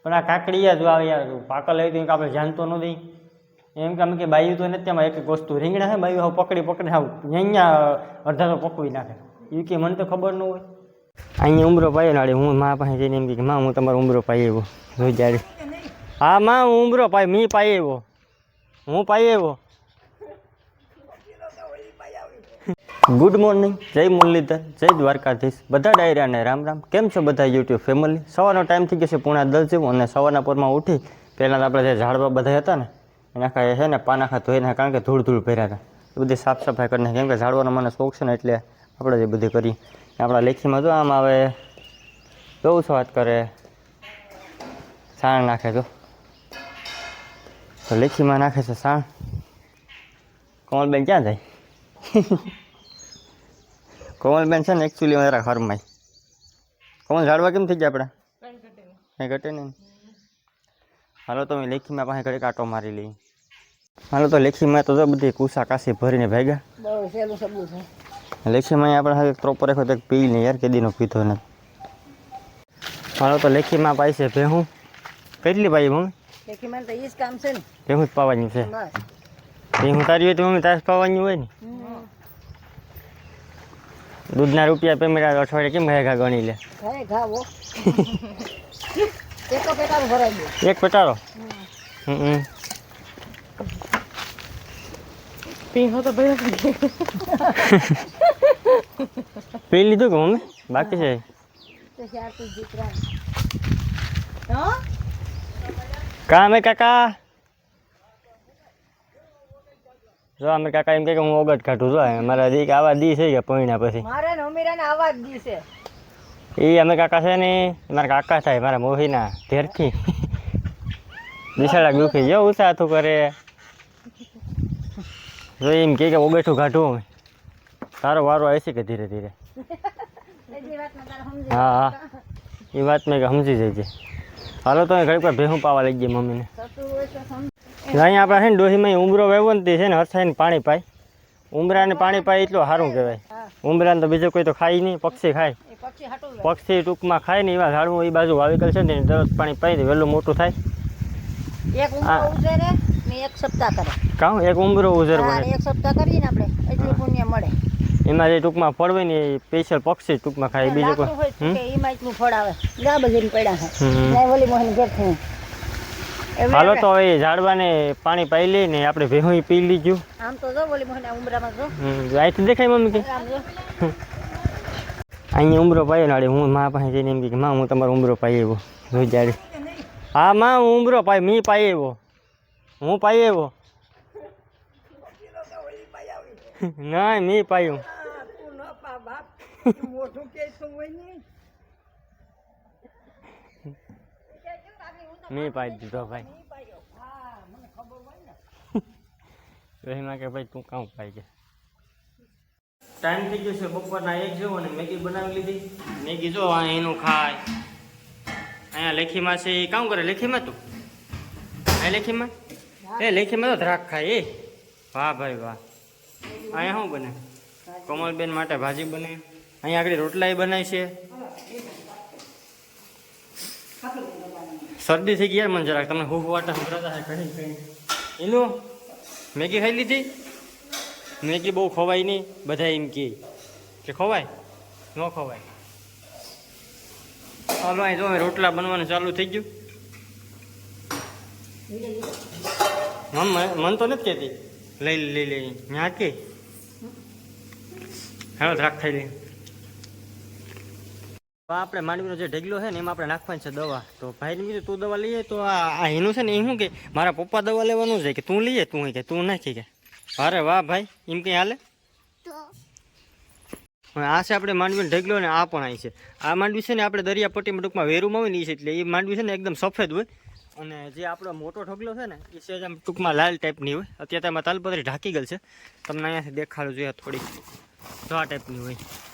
પણ આ કાકડીયા જો આવે યાર પાકલ લઈ તો આપણે જાણતો ન દઈ એમ કે અમે કે બાયું તો નથી તેમાં એક એક વસ્તુ રીંગણા છે બાયું હવે પકડી હાવ અહીંયા અડધા તો પકવી નાખે એ કે મને તો ખબર ન હોય અહીંયા ઉમરો પાયો નાડે હું મા પાસે જઈને એમ કે માં હું તમારો ઉમરો પાઈ આવ્યો જોઈ જાડે હા માં હું ઉમરો પાય મી પાઈ આવ્યો હું પાઈ આવ્યો ગુડ મોર્નિંગ જય મુરલીધર જય દ્વારકાધીશ બધા ડાયરાને રામ રામ કેમ છો બધા યુટ્યુબ ફેમિલી સવારનો ટાઈમ થઈ ગયો છે 9:30 જેવો અને સવારના પોરમાં ઉઠી પહેલાં તો આપણે જે ઝાડવા બધા હતા ને એના કાંઈ છે ને પાનાખા ધોઈ નાખે કારણ કે ધૂળ ભર્યા હતા એ બધી સાફ સફાઈ કરી નાખી કેમ કે ઝાડવાનો મને શોખ છે ને એટલે આપણે જે બધી કરી આપણા લેખીમાં જો આમ આવે બહુ વાત કરે સાણ નાખે તો લેખીમાં નાખે છે સાણ કોમલબેન ક્યાં જાય કોમલબેન છે ને એકચ્યુઅલી મારા ઘરમાં કોમલ ઝાડવા કેમ થઈ ગયા આપણા કંઈ ઘટે નહીં હાલો તો મેં લેખીમાં પાસે ઘડીક આટો મારી લઈ હાલો તો લેખીમાં તો બધી કુસા કાસી ભરીને ભેગા લેખીમાં આપણે હવે પ્રોપર એક વખત પી નહીં યાર કેદીનો પીધો નથી હાલો તો લેખીમાં પાઈ છે ભેહું કેટલી પાઈ મમ્મી લેખીમાં તો એ જ કામ છે ને ભેહું જ પાવાની છે ભેહું તારી હોય તો મમ્મી તારે પાવાની હોય ને દૂધના રૂપિયા પેમેન્ટ અઠવાડિયે કેમ ઘા ગણી લે એક પેટારો પી લીધું કે મમ્મી બાકી છે કામ હે કાકા જો અમે કાકા એમ કે હું ઓગટ કાઢું છું મારા દીક આવા દી છે કે પૈણા પછી મારે ને અમીરાને આવા જ દી છે એ અમે કાકા છે ને મારા કાકા થાય મારા મોહીના ઘેરથી બિસાડા દુખી જો ઉત્સાહ કરે જો એમ કે ઓગઠું કાઢું અમે તારો વારો આવશે કે ધીરે ધીરે હા હા એ વાત મેં સમજી જાય હાલો તો ઘડીક વાર ભેહું પાવા લઈ ગઈ મમ્મીને અહીંયા આપણે છે ને ડોહીમાં ઉમરો વેવો ને તે છે ને હરસાઈને પાણી પાય ઉમરાને પાણી પાય એટલું સારું કહેવાય ઉમરાને તો બીજો કોઈ તો ખાય નહીં પક્ષી ખાય પક્ષી ટૂંકમાં ખાય ને એવા ઝાડવું એ બાજુ વાવેકલ છે ને દરરોજ પાણી પાઈ દે વહેલું મોટું થાય એક સપ્તાહ કરે કાં એક ઉમરો ઉજર બને એક સપ્તાહ કરીએ ને આપણે એટલું પુણ્ય મળે એમાં જે ટૂંકમાં ફળ હોય ને એ સ્પેશિયલ પક્ષી ટૂંકમાં ખાય બીજો કોઈ એમાં એટલું ફળ આવે ગા બધી પડ્યા છે ઓલી મોહન ઘેર થયું હાલો તો હવે ઝાડવાને પાણી પાઈ લઈને આપણે ભેહું પી લીધું આમ તો જો ઓલી મોહન ઉમરામાં જો અહીંથી દેખાય મમ્મી કે અહીંયા ઉમરો પાયો નાડે હું મા પાસે જઈને એમ કે માં હું તમારો ઉમરો પાઈ આવ્યો જોઈ જાડે હા માં હું ઉમરો પાય મી પાઈ આવ્યો હું પાઈ આવ્યો ના મી પાયું મેં પાઈ દીધો ભાઈ એમાં કે ભાઈ તું કામ પાઈ ગયા ટાઈમ થઈ ગયો છે બપોરના 1 જેવો ને મેગી બનાવી લીધી મેગી જો એનું ખાય અહીંયા લેખીમાં છે એ કામ કરે લેખીમાં તું હા લેખીમાં એ લેખીમાં તો દ્રાક ખાય એ વાહ ભાઈ વાહ અહીંયા શું બને કોમલબેન માટે ભાજી બને અહીંયા આગળ રોટલા બનાવી છે શરદી થઈ ગઈ યાર મને જરાક તમને હું વાટા સંભળાતા છે કहीं એનું મેગી ખાઈ લીધી મેગી બહુ ખવાય નહીં બધા એમ કે ખવાય ન ખવાય હાલો અહીં જો રોટલા બનવાનું ચાલુ થઈ ગયું મન તો નથી કહેતી લઈ ત્યાં કે હાલો દ્રાક ખાઈ લઈ આપણે માંડવીનો જે ઢગલો છે ને એમાં આપણે નાખવાની છે દવા તો ભાઈને કીધું તું દવા લઈએ તો આ એનું છે ને એ શું કે મારા પપ્પા દવા લેવાનું છે કે તું લઈએ તું કે તું નાખી કે અરે વાહ ભાઈ એમ કંઈ હાલે આ છે આપણે માંડવીનો ઢગલો ને આ પણ અહીં છે આ માંડવી છે ને આપણે દરિયાપટ્ટીમાં ટૂંકમાં વેરુમાં હોય ને એ છે એટલે એ માંડવી છે ને એકદમ સફેદ હોય અને જે આપણો મોટો ઢગલો છે ને એ છે આમ ટૂંકમાં લાલ ટાઈપની હોય અત્યારે એમાં તાલપત્રી ઢાંકી ગયેલ છે તમને અહીંયાથી દેખાડું જોઈએ થોડીક તો આ ટાઈપની હોય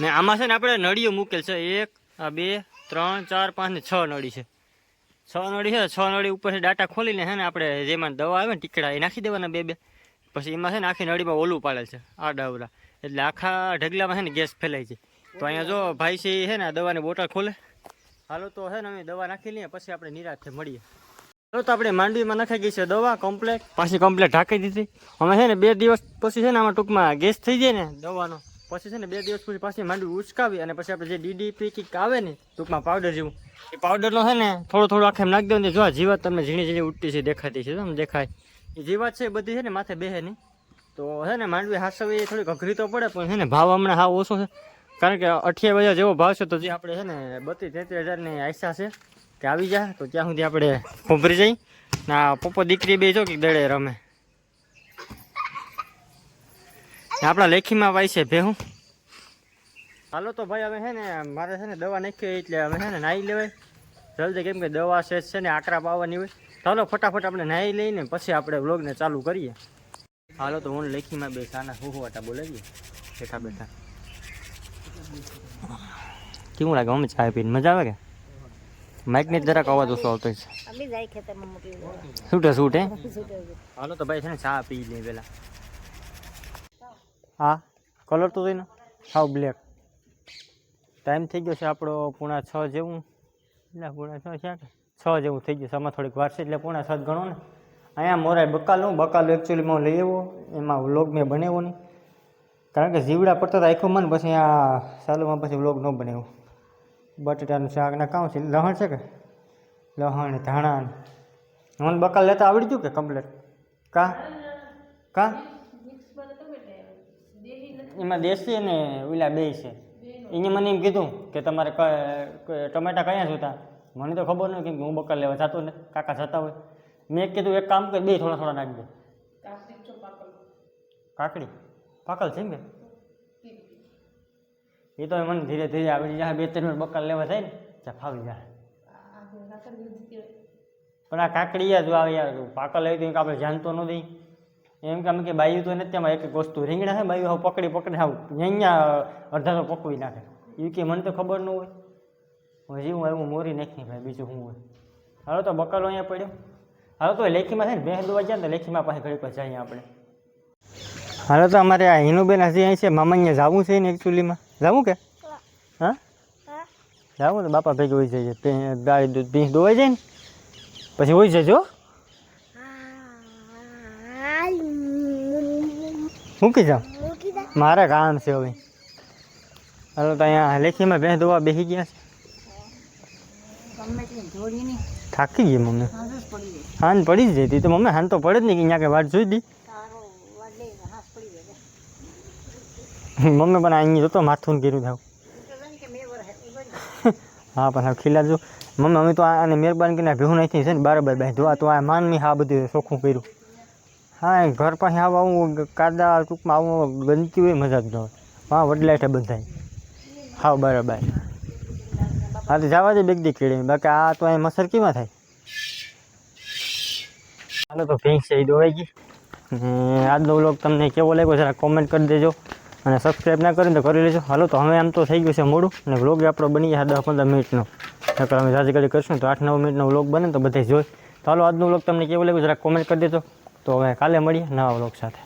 ને આમાં છે ને આપણે નળીઓ મૂકેલ છે 1 2 3 4 5 ને 6 નળી છે 6 નળી છે 6 નળી ઉપરથી ડાટા ખોલીને છે ને આપણે જેમાં દવા આવે ને ટીકડા એ નાખી દેવાના બે પછી એમાં છે ને આખી નળીમાં ઓલું પાડેલ છે આ ડાવરા એટલે આખા ઢગલામાં છે ને ગેસ ફેલાય છે તો અહીંયા જો ભાઈ છે ને આ દવાની બોટલ ખોલે હાલો તો હે ને અમે દવા નાખી લઈએ પછી આપણે નિરાશથી મળીએ. હાલો તો આપણે માંડવીમાં નાખાઈ ગઈ છે દવા કમ્પ્લેટ, પાછી કમ્પ્લેટ ઢાંકી દીધી. અમે છે ને 2 દિવસ પછી છે ને આમાં ટૂંકમાં ગેસ થઈ જાય ને દવાનો, પછી છે ને 2 દિવસ પછી પાછી માંડવી ઉચકાવી અને પછી આપણે જે DDP કીક આવે ને ટૂંકમાં પાવડર જેવું, એ પાવડરનો છે ને થોડું આખે નાખી દો ને જો આ જીવાત તમને ઝીણી ઝીણી ઉઠતી છે દેખાતી છે, તમને દેખાય એ જીવાત છે બધી છે ને માથે બેહે નહીં. તો છે ને માંડવી હાસવી થોડીક અઘરી તો પડે પણ છે ને ભાવ હમણાં હાવ ઓછો છે, કારણ કે 28,000 જેવો ભાવ છે. તો જે આપણે છે ને 32-33,000ની આશા છે કે આવી જાય, તો ત્યાં સુધી આપણે ઉભરી જઈ ના પપ્પો દીકરી બે જો કે દડે રમે. આપણા લેખીમાં વાય છે ભેહું. હાલો તો ભાઈ હવે છે ને મારે છે ને દવા નાખી એટલે હવે છે ને નાહી લેવાય જલ્દી, કેમ કે દવા છે ને આકરા પાવાની હોય. ચાલો ફટાફટ આપણે નાહી લઈને પછી આપણે વ્લોગને ચાલુ કરીએ. હાલો તો હું લેખીમાં બે સાના હુવાટા બોલાવીએ બેઠા બેઠા. કેવું લાગે મમ્મી ચા પીને મજા આવે કે? માઇક ને જરાક અવાજ ઓછો આવતો છે. અભી જાય ખેતરમાં મોકલી છૂટે છૂટે. હાલો તો ભાઈ છે ને ચા પી લઈએ પેલા. હા કલર તો જોઈને હાવ બ્લેક. ટાઈમ થઈ ગયો છે આપણો 5:45 જેવું, એટલે 5:45 છે કે 6 જેવું થઈ ગયું છે. આમાં થોડીક વાર છે એટલે 5:45 ગણો ને. અહીંયા મોરાય બકાલો એકચ્યુઅલીમાં લઈ આવ્યો, એમાં વ્લોગ મેં બનાવ્યો નહીં કારણ કે જીવડા પડતા હતા આખું મન, પછી આ સાલુમાં પછી વ્લોગ ન બનાવ્યો. બટેટાનું શાકના કામ છે, લહણ છે કે લહણ ધાણા. મને બકાલ લેતા આવડી ગયું કે કમ્પ્લેટ? કા એમાં દેશી અને ઓલા બે છે. એને મને એમ કીધું કે તમારે ટમેટા કયા જોતા, મને તો ખબર નહીં કે હું બકાલ લેવા જતો ને કાકા જતા હોય. મેં કીધું એક કામ કરી બે થોડા નાખી દે. કાકડી પાકલ છે ને એ તો મને ધીરે ધીરે આવડી જાય. 2-3 મિનિટ બકાલ લેવા જાય ને ત્યાં ફાવી જાય. પણ આ કાકડી યાર જો આવે યાર પાકલ આવી તો આપણે જાણતો ન દઈ એમ કે અમે કે બાયું તો નથી તેમાં એક વસ્તુ રીંગણા છે બાયું હાવ પકડી હાવ અહીંયા અડધા તો પકવી નાખે. એ કે મને તો ખબર ન હોય હજી હું આવ્યું મોરી નાખી ભાઈ બીજું શું હોય. હાલો તો બકાલો અહીંયા પડ્યો. હાલો તો લેખીમાં છે ને ભેંસ દોવા જાય ને લેખીમાં પાસે ઘડી પર જઈએ આપણે. હાલો તો અમારે આ હિનુબેન હજી અહીં છે, મામા અહીંયા જવું છે ને એકચ્યુઅલીમાં જવું કે હા જવું તો બાપા ભેગી હોઈ જાય ગાય દૂધ ભેંસ દોવાઈ જાય ને પછી હોઈ જજો. મૂકી જાઓ મારે કામ છે હવે. હાલો તો અહીંયા લેખીમાં ભેંસ દોવા બેસી ગયા છે. થાકી ગઈ મમ્મી, હાન પડી જ જતી તો મમ્મી હાન તો પડે જ નહીં કે અહીંયા કે વાટ જોઈ દી. મમ્મી પણ અહીંયા જોતો માથું ગીરું થાવ. હા પણ ખીલા જો મમ્મી અમે તો આને મહેરબાની કરીને ભેહું નથી છે ને બરાબર બાય ધોવા તો આ માનની હા બધું ચોખ્ખું કર્યું. હા ઘર પાસે આવું કાદા ટૂંકમાં આવું ગંદકી હોય મજા જ ન હોય. હા વડલાઠે બધાય હા બરાબર. હા તો જવા દે બેગ દીકરી, બાકી આ તો અહીં મસર કેમાં થાય. હાલો તો ભેંસ છે એ દોવાઈ ગઈ. આજનો વ્લોગ તમને કેવો લાગ્યો જરા કોમેન્ટ કરી દેજો અને સબસ્ક્રાઈબ ના કરીને તો કરી લેજો. હાલો તો હવે આમ તો થઈ ગયું છે મોડું અને વ્લોગ આપણો બની જાય 10-15 મિનિટનો. નકર અમે જાજી ઘડી કરશું તો 8-9 મિનિટનો વ્લોગ બને તો બધા જોઈ. તો હાલો આજનો વ્લોગ તમને કેવો લાગ્યો જરા કોમેન્ટ કરી દેજો. તો હવે કાલે મળીએ નવા વ્લોગ સાથે.